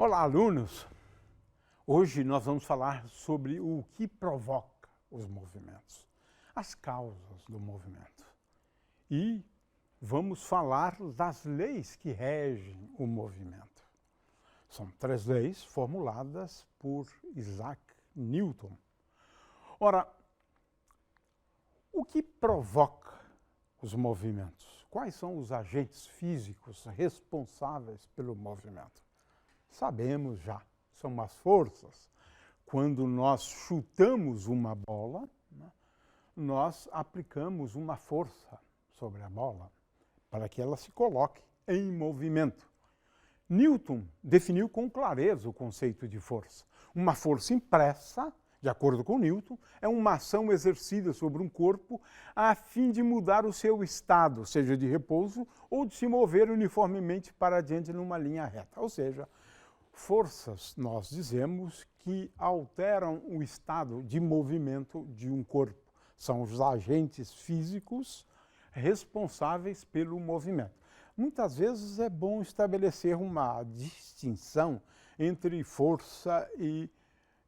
Olá, alunos! Hoje nós vamos falar sobre o que provoca os movimentos, as causas do movimento. E vamos falar das leis que regem o movimento. São 3 leis formuladas por Isaac Newton. Ora, o que provoca os movimentos? Quais são os agentes físicos responsáveis pelo movimento? Sabemos já, são as forças. Quando nós chutamos uma bola, nós aplicamos uma força sobre a bola para que ela se coloque em movimento. Newton definiu com clareza o conceito de força. Uma força impressa, de acordo com Newton, é uma ação exercida sobre um corpo a fim de mudar o seu estado, seja de repouso ou de se mover uniformemente para adiante numa linha reta. Ou seja, forças, nós dizemos, que alteram o estado de movimento de um corpo. São os agentes físicos responsáveis pelo movimento. Muitas vezes é bom estabelecer uma distinção entre força e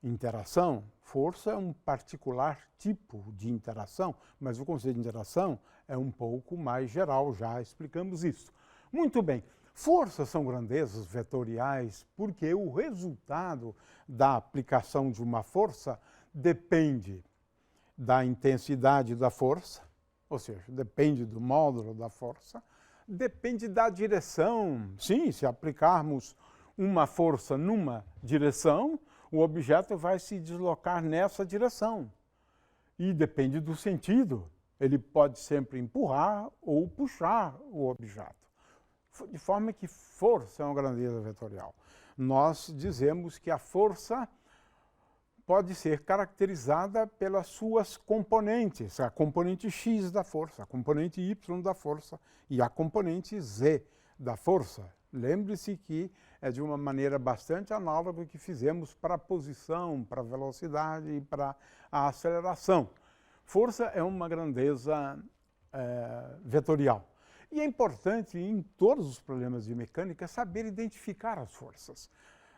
interação. Força é um particular tipo de interação, mas o conceito de interação é um pouco mais geral, já explicamos isso. Muito bem. Forças são grandezas vetoriais porque o resultado da aplicação de uma força depende da intensidade da força, ou seja, depende do módulo da força, depende da direção. Sim, se aplicarmos uma força numa direção, o objeto vai se deslocar nessa direção. E depende do sentido. Ele pode sempre empurrar ou puxar o objeto. De forma que força é uma grandeza vetorial. Nós dizemos que a força pode ser caracterizada pelas suas componentes, a componente X da força, a componente Y da força e a componente Z da força. Lembre-se que é de uma maneira bastante análoga que fizemos para a posição, para a velocidade e para a aceleração. Força é uma grandeza vetorial. E é importante, em todos os problemas de mecânica, saber identificar as forças.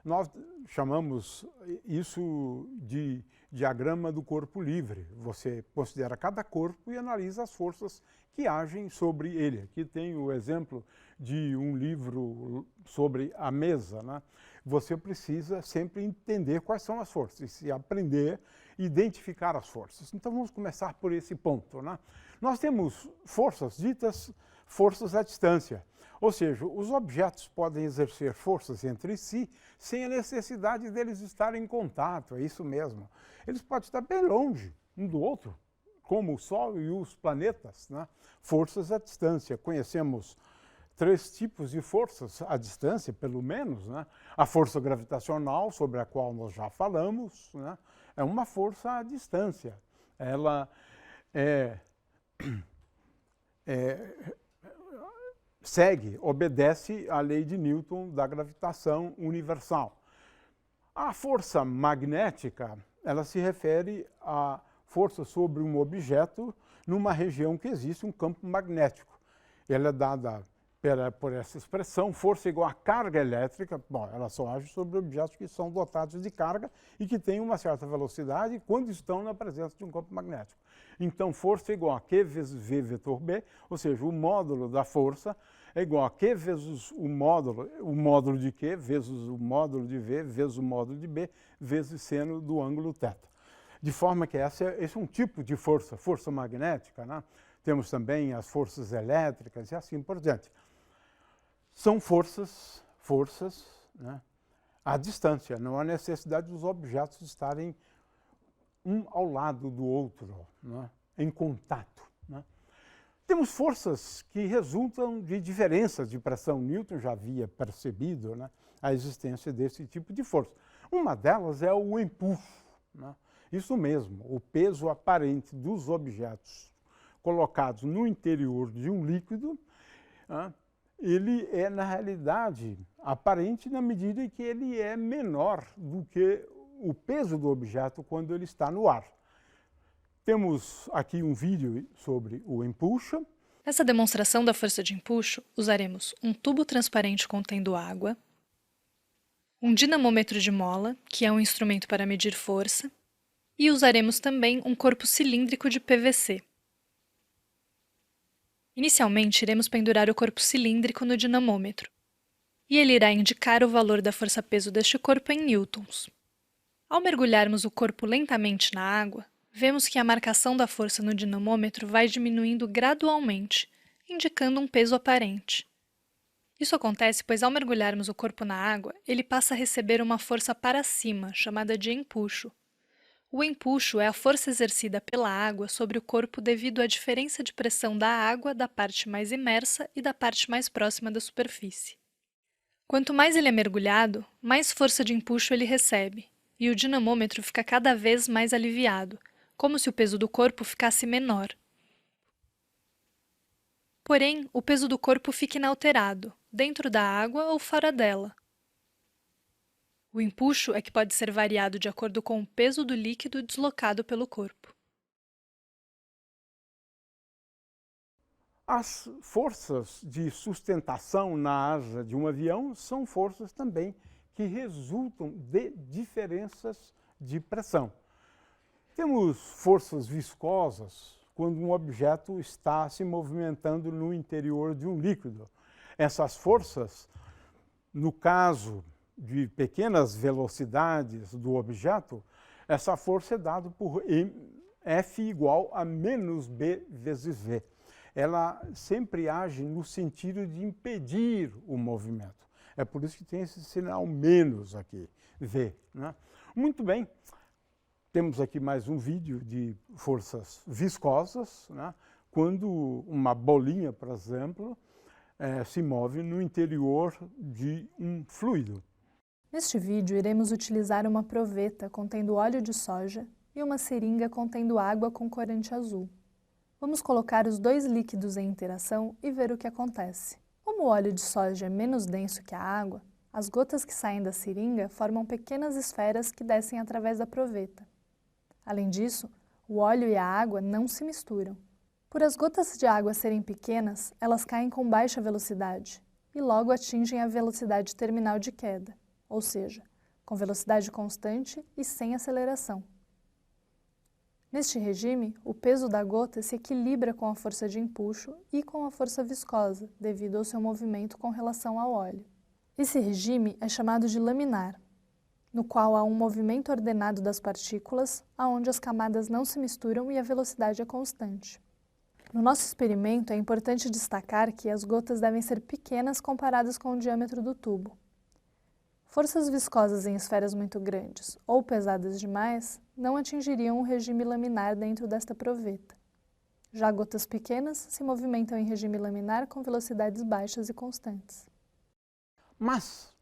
Nós chamamos isso de diagrama do corpo livre. Você considera cada corpo e analisa as forças que agem sobre ele. Aqui tem o exemplo de um livro sobre a mesa, né? Você precisa sempre entender quais são as forças e aprender a identificar as forças. Então vamos começar por esse ponto, né? Nós temos forças ditas forças à distância, ou seja, os objetos podem exercer forças entre si sem a necessidade deles estarem em contato, é isso mesmo. Eles podem estar bem longe um do outro, como o Sol e os planetas, né? Forças à distância. Conhecemos 3 tipos de forças à distância, pelo menos, né? A força gravitacional, sobre a qual nós já falamos, né? É uma força à distância. Ela obedece à lei de Newton da gravitação universal. A força magnética, ela se refere à força sobre um objeto numa região que existe um campo magnético. Ela é dada por essa expressão, força igual a carga elétrica. Bom, ela só age sobre objetos que são dotados de carga e que têm uma certa velocidade quando estão na presença de um campo magnético. Então, força é igual a Q vezes V vetor B, ou seja, o módulo da força é igual a Q vezes o módulo de Q vezes o módulo de V vezes o módulo de B vezes seno do ângulo θ. De forma que esse é um tipo de força, força magnética, né? Temos também as forças elétricas e assim por diante. São forças, né, à distância, não há necessidade dos objetos estarem um ao lado do outro, né, em contato, né. Temos forças que resultam de diferenças de pressão. Newton já havia percebido, né, a existência desse tipo de força. Uma delas é o empuxo, né. Isso mesmo, o peso aparente dos objetos colocados no interior de um líquido, né, ele é, na realidade, aparente na medida em que ele é menor do que o peso do objeto quando ele está no ar. Temos aqui um vídeo sobre o empuxo. Nessa demonstração da força de empuxo, usaremos um tubo transparente contendo água, um dinamômetro de mola, que é um instrumento para medir força, e usaremos também um corpo cilíndrico de PVC. Inicialmente, iremos pendurar o corpo cilíndrico no dinamômetro, e ele irá indicar o valor da força-peso deste corpo em newtons. Ao mergulharmos o corpo lentamente na água, vemos que a marcação da força no dinamômetro vai diminuindo gradualmente, indicando um peso aparente. Isso acontece pois, ao mergulharmos o corpo na água, ele passa a receber uma força para cima, chamada de empuxo. O empuxo é a força exercida pela água sobre o corpo devido à diferença de pressão da água da parte mais imersa e da parte mais próxima da superfície. Quanto mais ele é mergulhado, mais força de empuxo ele recebe, e o dinamômetro fica cada vez mais aliviado, como se o peso do corpo ficasse menor. Porém, o peso do corpo fica inalterado, dentro da água ou fora dela. O empuxo é que pode ser variado de acordo com o peso do líquido deslocado pelo corpo. As forças de sustentação na asa de um avião são forças também que resultam de diferenças de pressão. Temos forças viscosas quando um objeto está se movimentando no interior de um líquido. Essas forças, no caso de pequenas velocidades do objeto, essa força é dada por F igual a menos B vezes V. Ela sempre age no sentido de impedir o movimento. É por isso que tem esse sinal menos aqui, V, né? Muito bem, temos aqui mais um vídeo de forças viscosas, né? Quando uma bolinha, por exemplo, se move no interior de um fluido. Neste vídeo, iremos utilizar uma proveta contendo óleo de soja e uma seringa contendo água com corante azul. Vamos colocar os dois líquidos em interação e ver o que acontece. Como o óleo de soja é menos denso que a água, as gotas que saem da seringa formam pequenas esferas que descem através da proveta. Além disso, o óleo e a água não se misturam. Por as gotas de água serem pequenas, elas caem com baixa velocidade e logo atingem a velocidade terminal de queda, ou seja, com velocidade constante e sem aceleração. Neste regime, o peso da gota se equilibra com a força de empuxo e com a força viscosa, devido ao seu movimento com relação ao óleo. Esse regime é chamado de laminar, no qual há um movimento ordenado das partículas, onde as camadas não se misturam e a velocidade é constante. No nosso experimento, é importante destacar que as gotas devem ser pequenas comparadas com o diâmetro do tubo. Forças viscosas em esferas muito grandes ou pesadas demais não atingiriam o regime laminar dentro desta proveta. Já gotas pequenas se movimentam em regime laminar com velocidades baixas e constantes. Mas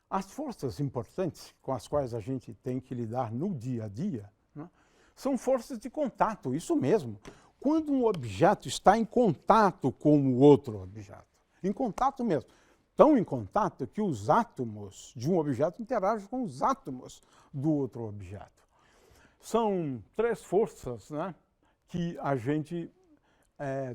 as forças importantes com as quais a gente tem que lidar no dia a dia, né, são forças de contato, isso mesmo. Quando um objeto está em contato com o outro objeto, em contato mesmo, tão em contato que os átomos de um objeto interagem com os átomos do outro objeto. São três forças, né, que a gente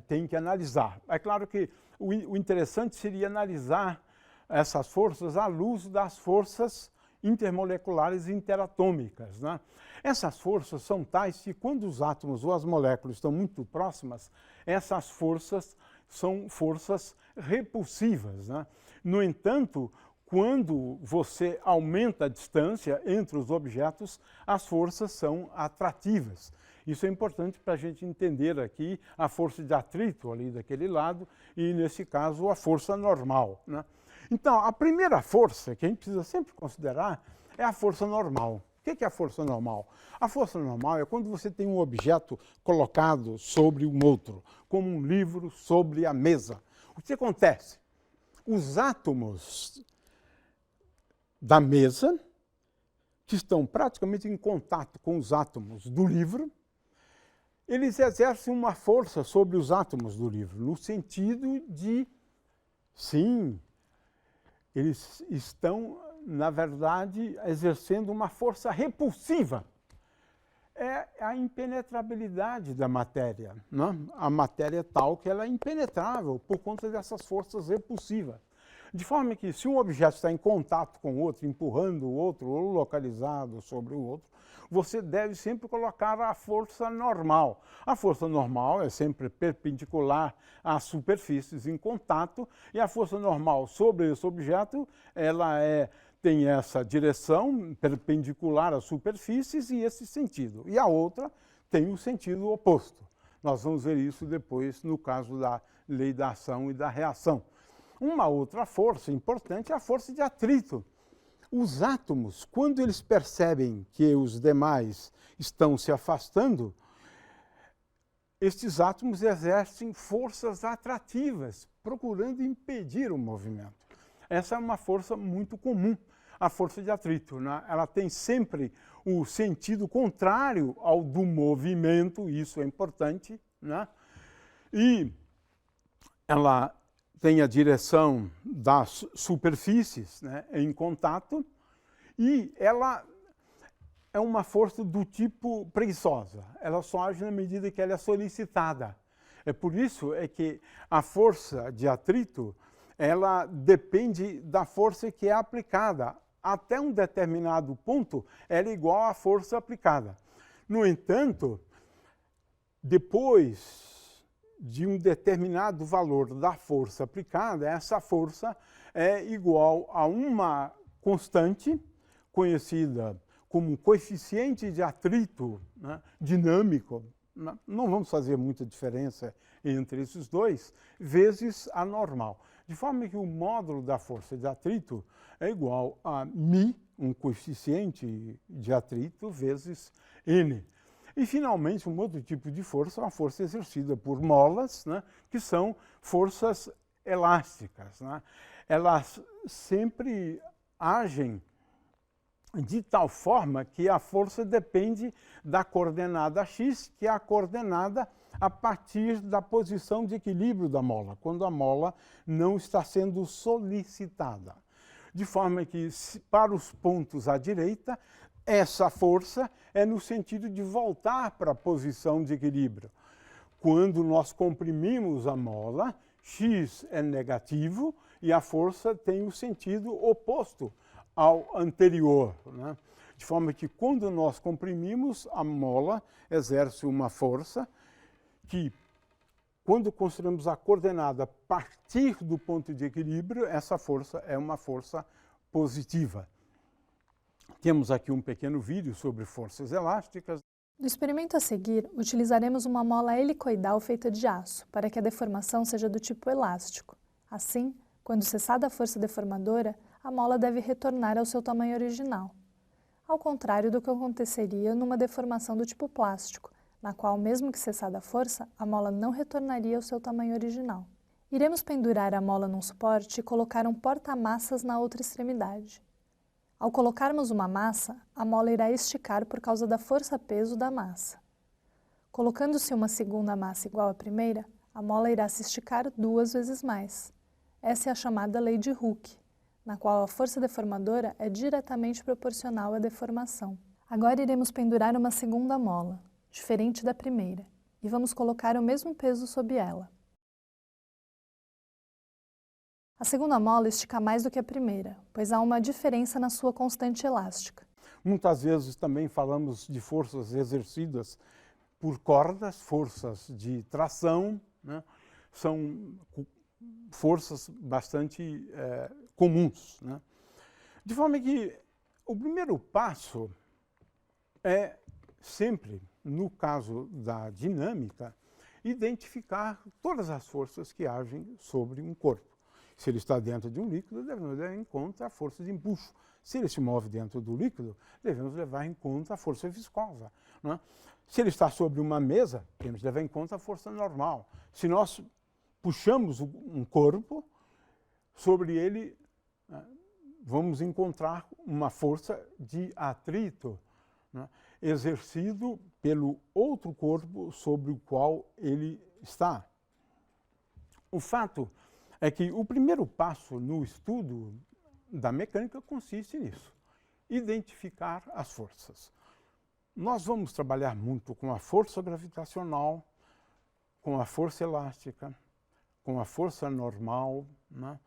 tem que analisar. É claro que o interessante seria analisar essas forças à luz das forças intermoleculares e interatômicas, né? Essas forças são tais que quando os átomos ou as moléculas estão muito próximas, essas forças são forças repulsivas, né? No entanto, quando você aumenta a distância entre os objetos, as forças são atrativas. Isso é importante para a gente entender aqui a força de atrito ali daquele lado e, nesse caso, a força normal, né? Então, a primeira força que a gente precisa sempre considerar é a força normal. O que é a força normal? A força normal é quando você tem um objeto colocado sobre um outro, como um livro sobre a mesa. O que acontece? Os átomos da mesa, que estão praticamente em contato com os átomos do livro, eles exercem uma força sobre os átomos do livro, no sentido de, sim, eles estão, na verdade, exercendo uma força repulsiva. É a impenetrabilidade da matéria, né? A matéria é tal que ela é impenetrável por conta dessas forças repulsivas. De forma que, se um objeto está em contato com o outro, empurrando o outro ou localizado sobre o outro, você deve sempre colocar a força normal. A força normal é sempre perpendicular às superfícies em contato, e a força normal sobre esse objeto, tem essa direção perpendicular às superfícies e esse sentido. E a outra tem o sentido oposto. Nós vamos ver isso depois no caso da lei da ação e da reação. Uma outra força importante é a força de atrito. Os átomos, quando eles percebem que os demais estão se afastando, estes átomos exercem forças atrativas, procurando impedir o movimento. Essa é uma força muito comum, a força de atrito, né? Ela tem sempre o sentido contrário ao do movimento, isso é importante, né? E ela tem a direção das superfícies, né, em contato, e ela é uma força do tipo preguiçosa. Ela só age na medida que ela é solicitada. É por isso que a força de atrito, ela depende da força que é aplicada. Até um determinado ponto, ela é igual à força aplicada. No entanto, depois de um determinado valor da força aplicada, essa força é igual a uma constante, conhecida como coeficiente de atrito, né, dinâmico, não vamos fazer muita diferença entre esses dois, vezes a normal. De forma que o módulo da força de atrito é igual a μ, um coeficiente de atrito, vezes n. E, finalmente, um outro tipo de força é uma força exercida por molas, né, que são forças elásticas, né? Elas sempre agem de tal forma que a força depende da coordenada x, que é a coordenada a partir da posição de equilíbrio da mola, quando a mola não está sendo solicitada. De forma que, para os pontos à direita, essa força é no sentido de voltar para a posição de equilíbrio. Quando nós comprimimos a mola, x é negativo e a força tem o sentido oposto ao anterior, né? De forma que, quando nós comprimimos, a mola exerce uma força que, quando consideramos a coordenada a partir do ponto de equilíbrio, essa força é uma força positiva. Temos aqui um pequeno vídeo sobre forças elásticas. No experimento a seguir, utilizaremos uma mola helicoidal feita de aço, para que a deformação seja do tipo elástico. Assim, quando cessada a força deformadora, a mola deve retornar ao seu tamanho original. Ao contrário do que aconteceria numa deformação do tipo plástico, na qual, mesmo que cessada a força, a mola não retornaria ao seu tamanho original. Iremos pendurar a mola num suporte e colocar um porta-massas na outra extremidade. Ao colocarmos uma massa, a mola irá esticar por causa da força-peso da massa. Colocando-se uma segunda massa igual à primeira, a mola irá se esticar 2 vezes mais. Essa é a chamada lei de Hooke, na qual a força deformadora é diretamente proporcional à deformação. Agora iremos pendurar uma segunda mola, diferente da primeira, e vamos colocar o mesmo peso sob ela. A segunda mola estica mais do que a primeira, pois há uma diferença na sua constante elástica. Muitas vezes também falamos de forças exercidas por cordas, forças de tração, né? São forças bastante comuns, né? De forma que o primeiro passo é sempre, no caso da dinâmica, identificar todas as forças que agem sobre um corpo. Se ele está dentro de um líquido, devemos levar em conta a força de empuxo. Se ele se move dentro do líquido, devemos levar em conta a força viscosa, né? Se ele está sobre uma mesa, temos que levar em conta a força normal. Se nós puxamos um corpo, sobre ele vamos encontrar uma força de atrito, né, exercido pelo outro corpo sobre o qual ele está. O fato é que o primeiro passo no estudo da mecânica consiste nisso, identificar as forças. Nós vamos trabalhar muito com a força gravitacional, com a força elástica, com a força normal, né?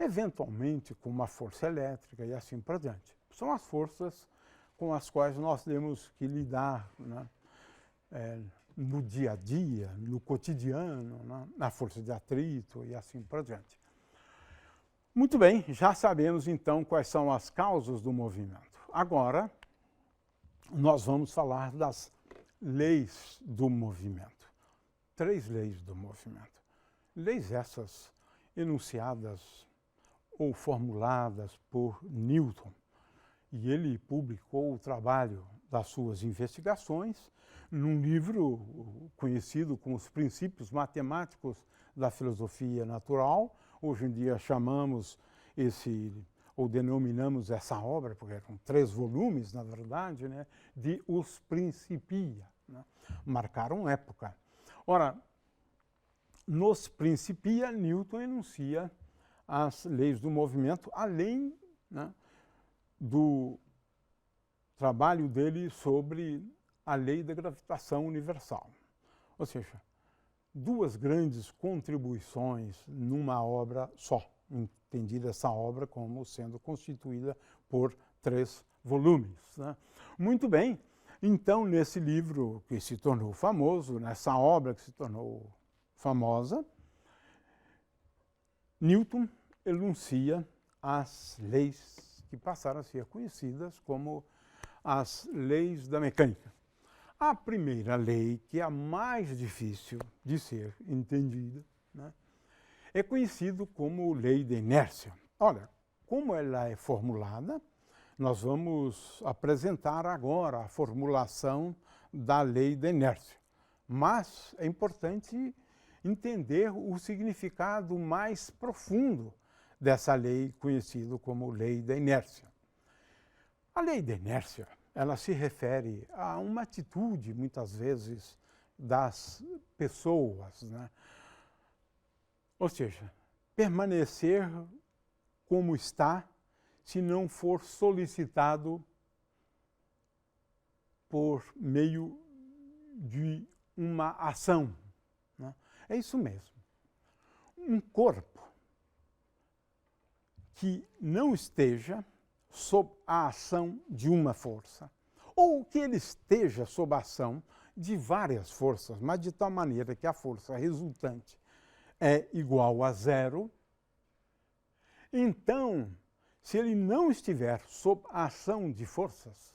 eventualmente com uma força elétrica e assim por diante. São as forças com as quais nós temos que lidar, né? No dia a dia, no cotidiano, né? Na força de atrito e assim por diante. Muito bem, já sabemos então quais são as causas do movimento. Agora, nós vamos falar das leis do movimento. 3 leis do movimento. Leis essas enunciadas ou formuladas por Newton. E ele publicou o trabalho das suas investigações num livro conhecido como Os Princípios Matemáticos da Filosofia Natural. Hoje em dia chamamos ou denominamos essa obra, porque eram 3 volumes, na verdade, né, de Os Principia, né? Marcaram época. Ora, nos Principia, Newton enuncia as leis do movimento, além, né, do trabalho dele sobre a lei da gravitação universal. Ou seja, 2 grandes contribuições numa obra só, entendida essa obra como sendo constituída por 3 volumes, né? Muito bem, então nesse livro que se tornou famoso, nessa obra que se tornou famosa, Newton enuncia as leis que passaram a ser conhecidas como as leis da mecânica. A primeira lei, que é a mais difícil de ser entendida, né, é conhecido como lei da inércia. Olha, como ela é formulada, nós vamos apresentar agora a formulação da lei da inércia. Mas é importante entender o significado mais profundo dessa lei conhecida como lei da inércia. A lei da inércia, ela se refere a uma atitude, muitas vezes, das pessoas, né? Ou seja, permanecer como está se não for solicitado por meio de uma ação, né? É isso mesmo. Um corpo que não esteja sob a ação de uma força, ou que ele esteja sob a ação de várias forças, mas de tal maneira que a força resultante é igual a 0, então, se ele não estiver sob a ação de forças,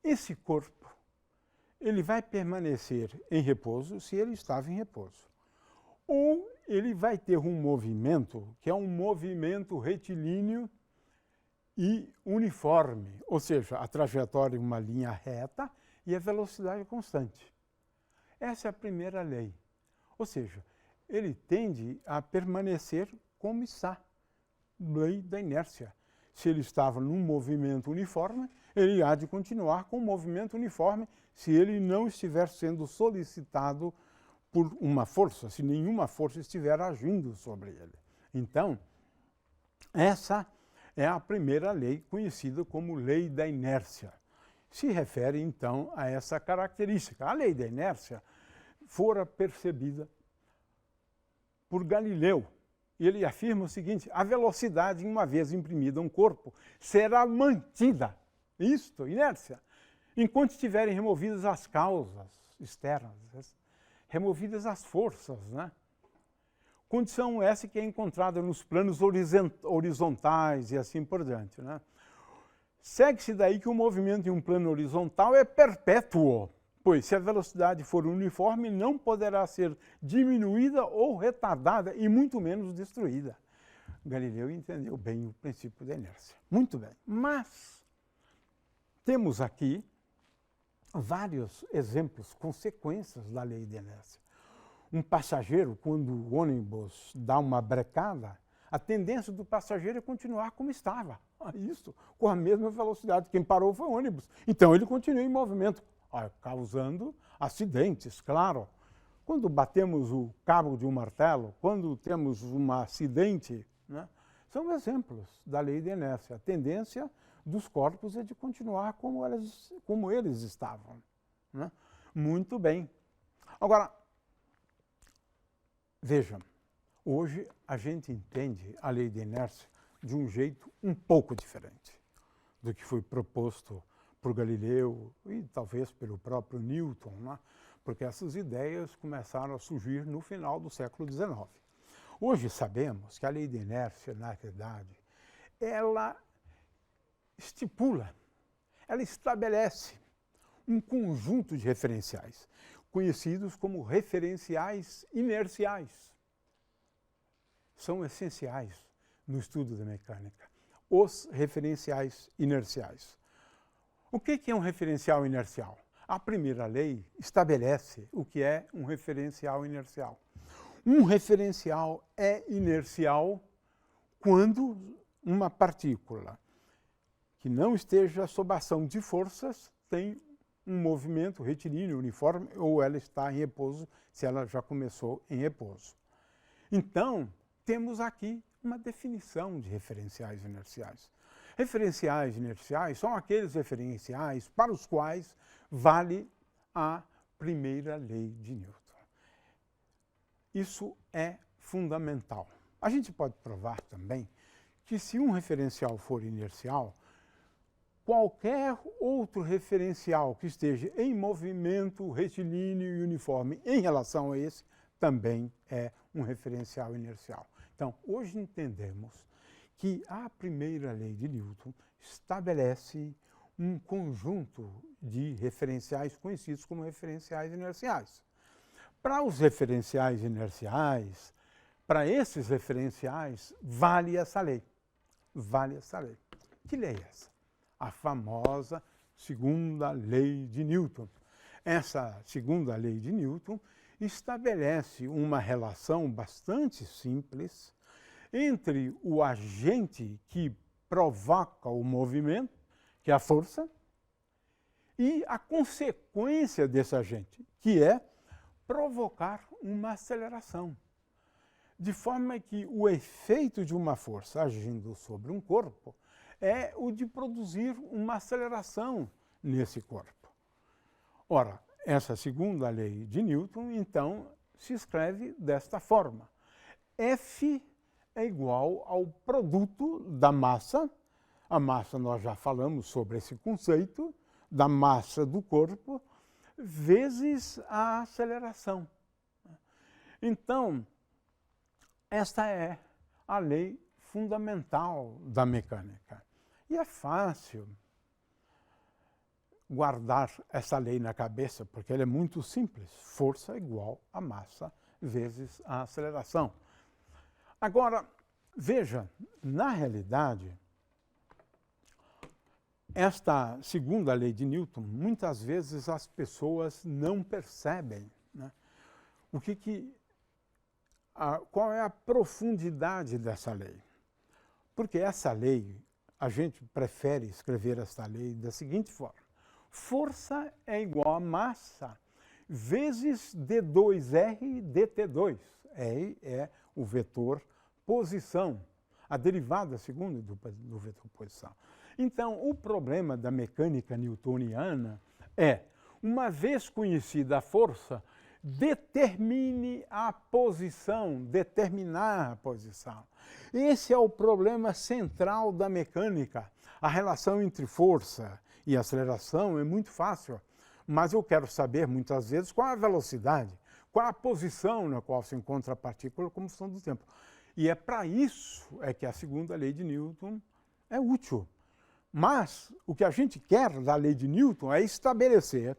esse corpo ele vai permanecer em repouso se ele estava em repouso. Ou ele vai ter um movimento que é um movimento retilíneo e uniforme, ou seja, a trajetória em uma linha reta e a velocidade constante. Essa é a primeira lei. Ou seja, ele tende a permanecer como está, lei da inércia. Se ele estava num movimento uniforme, ele há de continuar com o movimento uniforme se ele não estiver sendo solicitado por uma força, se nenhuma força estiver agindo sobre ele. Então, essa é a primeira lei conhecida como lei da inércia. Se refere, então, a essa característica. A lei da inércia fora percebida por Galileu. Ele afirma o seguinte: a velocidade, uma vez imprimida a um corpo, será mantida, isto, inércia, enquanto estiverem removidas as causas externas, removidas as forças, né? Condição essa que é encontrada nos planos horizontais e assim por diante, né? Segue-se daí que o movimento em um plano horizontal é perpétuo, pois se a velocidade for uniforme, não poderá ser diminuída ou retardada e muito menos destruída. Galileu entendeu bem o princípio da inércia. Muito bem, mas temos aqui vários exemplos, consequências da lei da inércia. Um passageiro, quando o ônibus dá uma brecada, a tendência do passageiro é continuar como estava. Isso, com a mesma velocidade. Quem parou foi o ônibus. Então ele continua em movimento, causando acidentes, claro. Quando batemos o cabo de um martelo, quando temos um acidente, né, são exemplos da lei da inércia. A tendência dos corpos é de continuar como eles estavam, né? Muito bem. Agora, vejam, Hoje a gente entende a lei de inércia de um jeito um pouco diferente do que foi proposto por Galileu e talvez pelo próprio Newton, né? Porque essas ideias começaram a surgir no final do século XIX. Hoje sabemos que a lei de inércia, na verdade, ela estipula, ela estabelece um conjunto de referenciais, conhecidos como referenciais inerciais. São essenciais no estudo da mecânica, os referenciais inerciais. O que é um referencial inercial? A primeira lei estabelece o que é um referencial inercial. Um referencial é inercial quando uma partícula que não esteja sob ação de forças tem um movimento retilíneo uniforme ou ela está em repouso, se ela já começou em repouso. Então, temos aqui uma definição de referenciais inerciais. Referenciais inerciais são aqueles referenciais para os quais vale a primeira lei de Newton. Isso é fundamental. A gente pode provar também que se um referencial for inercial, qualquer outro referencial que esteja em movimento retilíneo e uniforme em relação a esse também é um referencial inercial. Então, hoje entendemos que a primeira lei de Newton estabelece um conjunto de referenciais conhecidos como referenciais inerciais. Para os referenciais inerciais, para esses referenciais, vale essa lei. Vale essa lei. Que lei é essa? A famosa segunda lei de Newton. Essa segunda lei de Newton estabelece uma relação bastante simples entre o agente que provoca o movimento, que é a força, e a consequência desse agente, que é provocar uma aceleração. De forma que o efeito de uma força agindo sobre um corpo é o de produzir uma aceleração nesse corpo. Ora, essa segunda lei de Newton, então, se escreve desta forma. F é igual ao produto da massa, a massa nós já falamos sobre esse conceito, da massa do corpo, vezes a aceleração. Então, esta é a lei fundamental da mecânica. E é fácil guardar essa lei na cabeça, porque ela é muito simples. Força igual a massa vezes a aceleração. Agora, veja, na realidade, esta segunda lei de Newton, muitas vezes as pessoas não percebem, né? Qual é a profundidade dessa lei. Porque essa lei, a gente prefere escrever essa lei da seguinte forma. Força é igual a massa vezes d2r dt2. R é o vetor posição, a derivada segunda do vetor posição. Então, o problema da mecânica newtoniana é, uma vez conhecida a força, determinar a posição. Esse é o problema central da mecânica. A relação entre força e aceleração é muito fácil, mas eu quero saber, muitas vezes, qual a velocidade, qual a posição na qual se encontra a partícula como função do tempo. E é para isso que a segunda lei de Newton é útil. Mas o que a gente quer da lei de Newton é estabelecer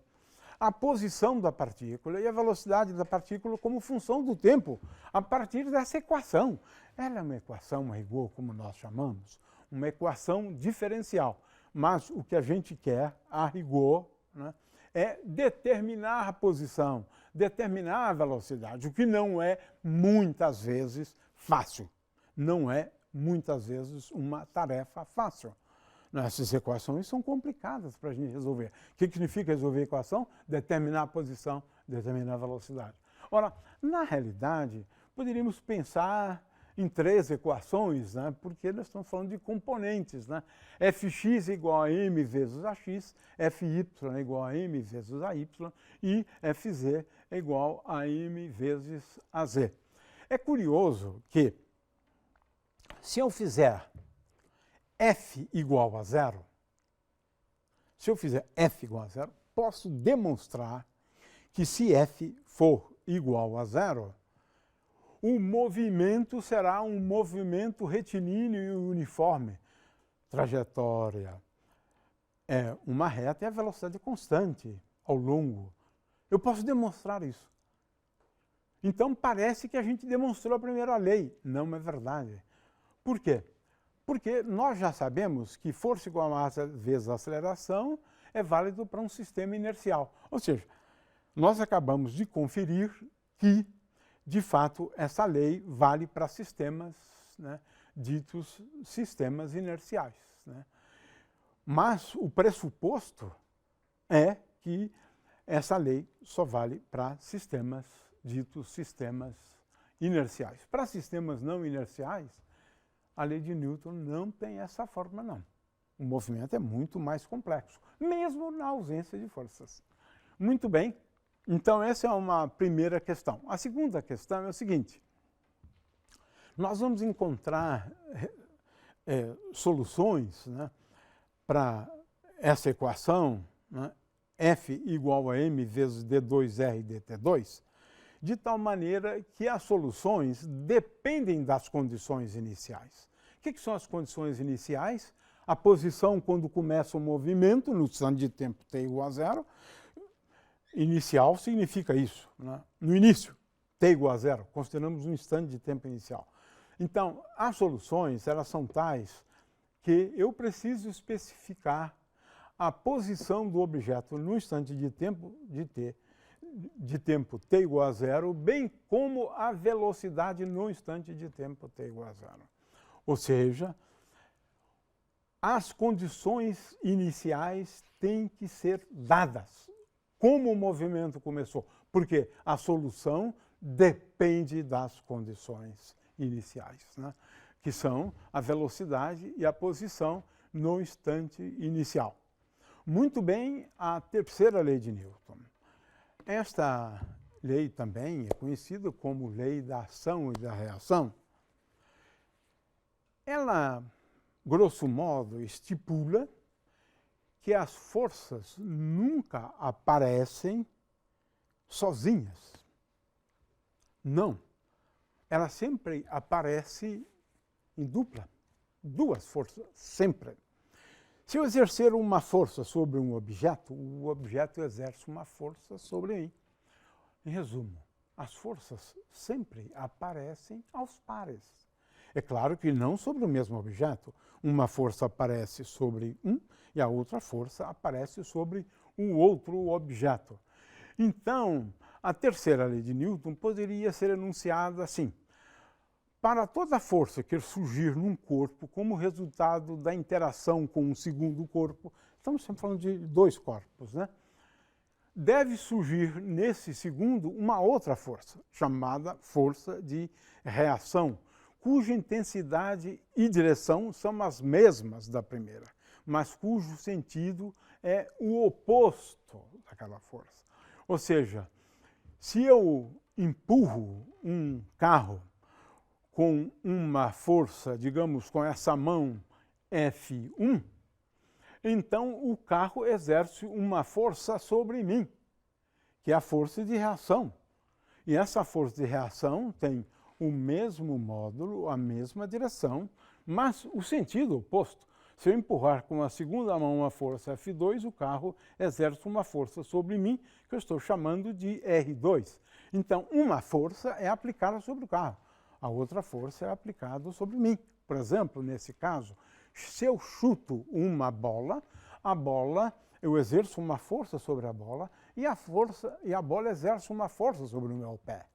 a posição da partícula e a velocidade da partícula como função do tempo, a partir dessa equação. Ela é uma equação a rigor, como nós chamamos, uma equação diferencial. Mas o que a gente quer, a rigor, né, é determinar a posição, determinar a velocidade, o que não é, muitas vezes, fácil. Não é, muitas vezes, uma tarefa fácil. Essas equações são complicadas para a gente resolver. O que significa resolver a equação? Determinar a posição, determinar a velocidade. Ora, na realidade, poderíamos pensar em 3 equações, né? Porque nós estamos falando de componentes. Né? Fx igual a m vezes ax, Fy igual a m vezes ay e Fz igual a m vezes az. É curioso que, se eu fizer F igual a zero, posso demonstrar que se F for igual a zero, o movimento será um movimento retilíneo e uniforme. Trajetória é uma reta e a velocidade é constante ao longo. Eu posso demonstrar isso. Então parece que a gente demonstrou a primeira lei. Não é verdade. Por quê? Porque nós já sabemos que força igual a massa vezes aceleração é válido para um sistema inercial. Ou seja, nós acabamos de conferir que, de fato, essa lei vale para sistemas, né, ditos sistemas inerciais, né? Mas o pressuposto é que essa lei só vale para sistemas ditos sistemas inerciais. Para sistemas não inerciais, a lei de Newton não tem essa forma, não. O movimento é muito mais complexo, mesmo na ausência de forças. Muito bem, então essa é uma primeira questão. A segunda questão é o seguinte: nós vamos encontrar soluções, né, para essa equação, né, F igual a m vezes d2r dt2, de tal maneira que as soluções dependem das condições iniciais. O que são as condições iniciais? A posição quando começa o movimento, no instante de tempo t igual a zero. Inicial significa isso, né? No início, t igual a zero, consideramos um instante de tempo inicial. Então, as soluções, elas são tais que eu preciso especificar a posição do objeto no instante de tempo t igual a zero, bem como a velocidade no instante de tempo t igual a zero. Ou seja, as condições iniciais têm que ser dadas. Como o movimento começou? Porque a solução depende das condições iniciais, né, que são a velocidade e a posição no instante inicial. Muito bem, a terceira lei de Newton. Esta lei também é conhecida como lei da ação e da reação. Ela, grosso modo, estipula que as forças nunca aparecem sozinhas. Não. Ela sempre aparece em dupla. Duas forças, sempre. Se eu exercer uma força sobre um objeto, o objeto exerce uma força sobre mim. Em resumo, as forças sempre aparecem aos pares. É claro que não sobre o mesmo objeto. Uma força aparece sobre um e a outra força aparece sobre o outro objeto. Então, a terceira lei de Newton poderia ser enunciada assim: para toda força que surgir num corpo como resultado da interação com um segundo corpo, estamos sempre falando de dois corpos, né? Deve surgir nesse segundo uma outra força, chamada força de reação, cuja intensidade e direção são as mesmas da primeira, mas cujo sentido é o oposto daquela força. Ou seja, se eu empurro um carro com uma força, digamos, com essa mão F1, então o carro exerce uma força sobre mim, que é a força de reação. E essa força de reação tem o mesmo módulo, a mesma direção, mas o sentido oposto. Se eu empurrar com a segunda mão uma força F2, o carro exerce uma força sobre mim, que eu estou chamando de R2. Então, uma força é aplicada sobre o carro, a outra força é aplicada sobre mim. Por exemplo, nesse caso, se eu chuto uma bola, eu exerço uma força sobre a bola e a bola exerce uma força sobre o meu pé.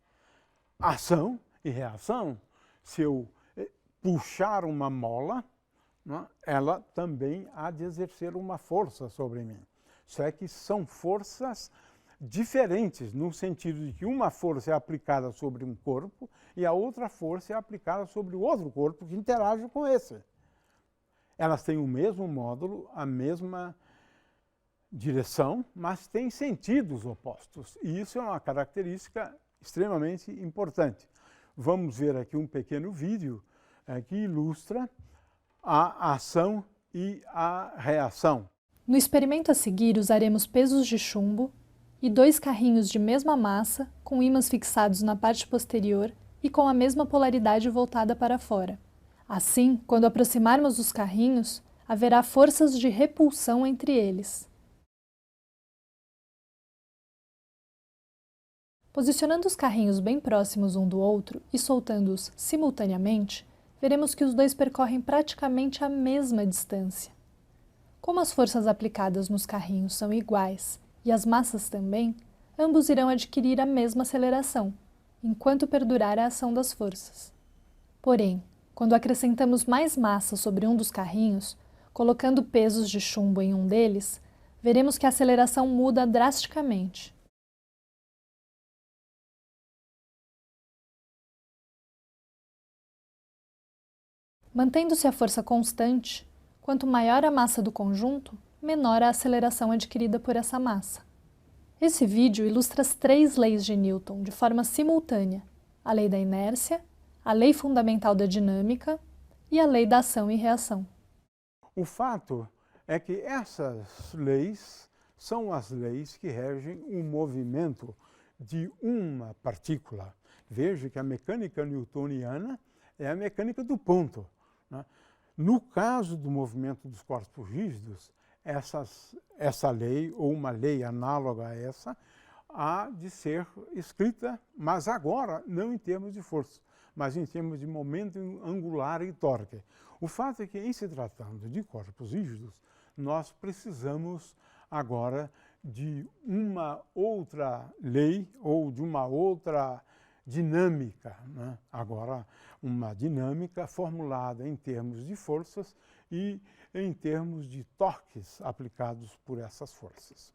Ação e reação. Se eu puxar uma mola, né, ela também há de exercer uma força sobre mim. Só é que são forças diferentes, no sentido de que uma força é aplicada sobre um corpo e a outra força é aplicada sobre o outro corpo que interage com esse. Elas têm o mesmo módulo, a mesma direção, mas têm sentidos opostos. E isso é uma característica extremamente importante. vamos ver aqui um pequeno vídeo que ilustra a ação e a reação. No experimento a seguir, usaremos pesos de chumbo e 2 carrinhos de mesma massa, com ímãs fixados na parte posterior e com a mesma polaridade voltada para fora. Assim, quando aproximarmos os carrinhos, haverá forças de repulsão entre eles. Posicionando os carrinhos bem próximos um do outro e soltando-os simultaneamente, veremos que os dois percorrem praticamente a mesma distância. Como as forças aplicadas nos carrinhos são iguais e as massas também, ambos irão adquirir a mesma aceleração, enquanto perdurar a ação das forças. Porém, quando acrescentamos mais massa sobre um dos carrinhos, colocando pesos de chumbo em um deles, veremos que a aceleração muda drasticamente. Mantendo-se a força constante, quanto maior a massa do conjunto, menor a aceleração adquirida por essa massa. Esse vídeo ilustra as 3 leis de Newton de forma simultânea: a lei da inércia, a lei fundamental da dinâmica e a lei da ação e reação. O fato é que essas leis são as leis que regem o movimento de uma partícula. Veja que a mecânica newtoniana é a mecânica do ponto, né? No caso do movimento dos corpos rígidos, essa lei, ou uma lei análoga a essa, há de ser escrita, mas agora não em termos de força, mas em termos de momento angular e torque. O fato é que, em se tratando de corpos rígidos, nós precisamos agora de uma outra lei ou de uma outra dinâmica, né? Agora, uma dinâmica formulada em termos de forças e em termos de torques aplicados por essas forças.